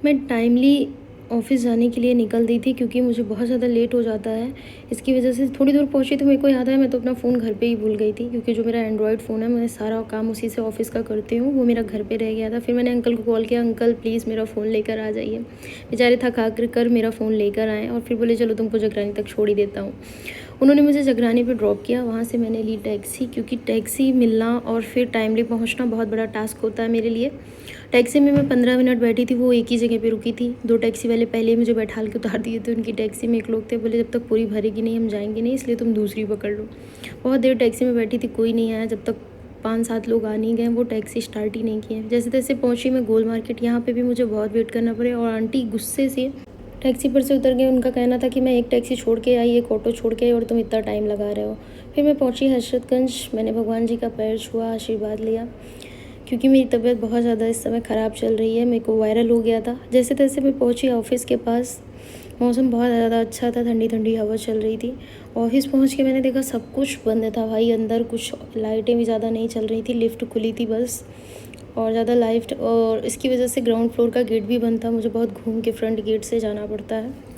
मैं timely office जाने के लिए निकल दी थी क्योंकि मुझे बहुत ज़्यादा लेट हो जाता है। इसकी वजह से थोड़ी दूर पहुँची तो मेरे को याद आया मैं तो अपना फ़ोन घर पे ही भूल गई थी, क्योंकि जो मेरा एंड्रॉयड फ़ोन है मैं सारा काम उसी से ऑफ़िस का करती हूँ, वो मेरा घर पे रह गया था। फिर मैंने अंकल को कॉल किया, अंकल प्लीज़ मेरा फ़ोन लेकर आ जाइए। बेचारे थक कर मेरा फ़ोन लेकर आए और फिर बोले चलो तुमको जगरानी तक छोड़ ही देता हूँ। उन्होंने मुझे जगरानी पे ड्रॉप किया, वहाँ से मैंने ली टैक्सी, क्योंकि टैक्सी मिलना और फिर टाइमली पहुँचना बहुत बड़ा टास्क होता है मेरे लिए। टैक्सी में मैं 15 मिनट बैठी थी, वो एक ही जगह पे रुकी थी। 2 टैक्सी वाले पहले ही मुझे बैठाल के उतार दिए थे उनकी टैक्सी में। एक लोग थे, बोले जब तक पूरी भरेगी नहीं हम जाएँगे नहीं, इसलिए तुम दूसरी पकड़ लो। बहुत देर टैक्सी में बैठी थी, कोई नहीं आया, जब तक 5-7 लोग आ नहीं गए वो टैक्सी स्टार्ट ही नहीं किए। जैसे तैसे पहुँची मैं गोल मार्केट, यहाँ पे भी मुझे बहुत वेट करना पड़ा और आंटी गुस्से से टैक्सी पर से उतर गए। उनका कहना था कि मैं एक टैक्सी छोड़ के आई, एक ऑटो छोड़ के आई और तुम इतना टाइम लगा रहे हो। फिर मैं पहुंची हजरतगंज, मैंने भगवान जी का पैर छुआ, आशीर्वाद लिया, क्योंकि मेरी तबीयत बहुत ज़्यादा इस समय ख़राब चल रही है, मेरे को वायरल हो गया था। जैसे तैसे मैं पहुंची ऑफ़िस के पास, मौसम बहुत ज़्यादा अच्छा था, ठंडी ठंडी हवा चल रही थी। ऑफ़िस पहुंच के मैंने देखा सब कुछ बंद था भाई, अंदर कुछ लाइटें भी ज़्यादा नहीं चल रही थी, लिफ्ट खुली थी बस, और ज़्यादा लाइट, और इसकी वजह से ग्राउंड फ्लोर का गेट भी बंद था, मुझे बहुत घूम के फ्रंट गेट से जाना पड़ता है।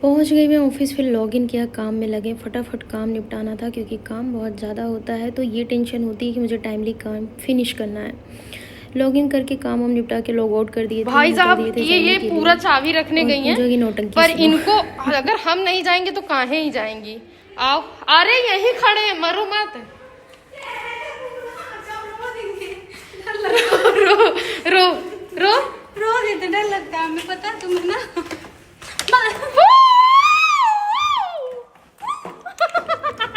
पहुंच गई मैं ऑफ़िस, फिर लॉगिन किया, काम में लगे, फटाफट काम निपटाना था क्योंकि काम बहुत ज़्यादा होता है, तो ये टेंशन होती है कि मुझे टाइमली काम फिनिश करना है। लॉगिन करके काम हम निपटा के लॉग आउट कर दिए थे, भाई निकल साहब दिए थे ये जाने के पूरा लिए। चाबी रखने और गई हैं, पूजा की नौटंकी पर सुनो। इनको अगर हम नहीं जाएंगे तो काहे ही जाएंगी। आओ, अरे यही खड़े हैं, मरो मत। रो रो रो रो देते, डर लगता है हमें, पता है तुम्हें ना।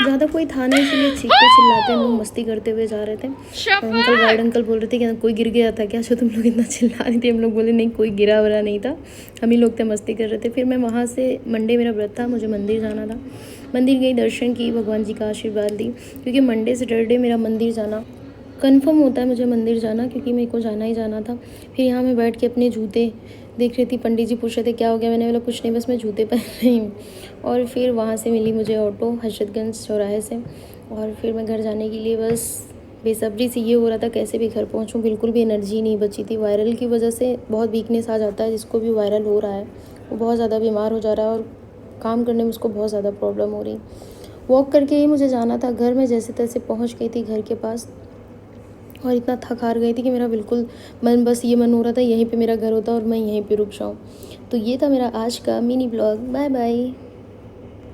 ज़्यादा कोई था नहीं, इसलिए चीखते चिल्लाते हम लोग मस्ती करते हुए जा रहे थे। और अंकल, गाइड अंकल बोल रहे थे कि कोई गिर गया था क्या, जो तुम लोग इतना चिल्ला रही थी। हम लोग बोले नहीं, कोई गिरा वरा नहीं था, हम ही लोग थे, मस्ती कर रहे थे। फिर मैं वहाँ से, मंडे मेरा व्रत था, मुझे मंदिर जाना था, मंदिर गई, दर्शन की, भगवान जी का आशीर्वाद ली, क्योंकि मंडे सैटरडे मेरा मंदिर जाना कन्फर्म होता है, मुझे मंदिर जाना, क्योंकि मेरे को जाना ही जाना था। फिर यहाँ मैं बैठ के अपने जूते देख रही थी, पंडित जी पूछ रहे थे क्या हो गया, मैंने बोला कुछ नहीं, बस मैं जूते पहन रही हूँ। और फिर वहाँ से मिली मुझे ऑटो हजरतगंज चौराहे से, और फिर मैं घर जाने के लिए बस बेसब्री से ये हो रहा था कैसे भी घर पहुँचूँ। बिल्कुल भी एनर्जी नहीं बची थी, वायरल की वजह से बहुत वीकनेस आ जाता है, जिसको भी वायरल हो रहा है वो बहुत ज़्यादा बीमार हो जा रहा है और काम करने में उसको बहुत ज़्यादा प्रॉब्लम हो रही। वॉक करके ही मुझे जाना था घर में, जैसे तैसे पहुँच गई थी घर के पास, और इतना थक हार गई थी कि मेरा बिल्कुल बस ये मन हो रहा था यहीं पे मेरा घर होता और मैं यहीं पे रुक जाऊँ। तो ये था मेरा आज का मिनी ब्लॉग। Bye bye.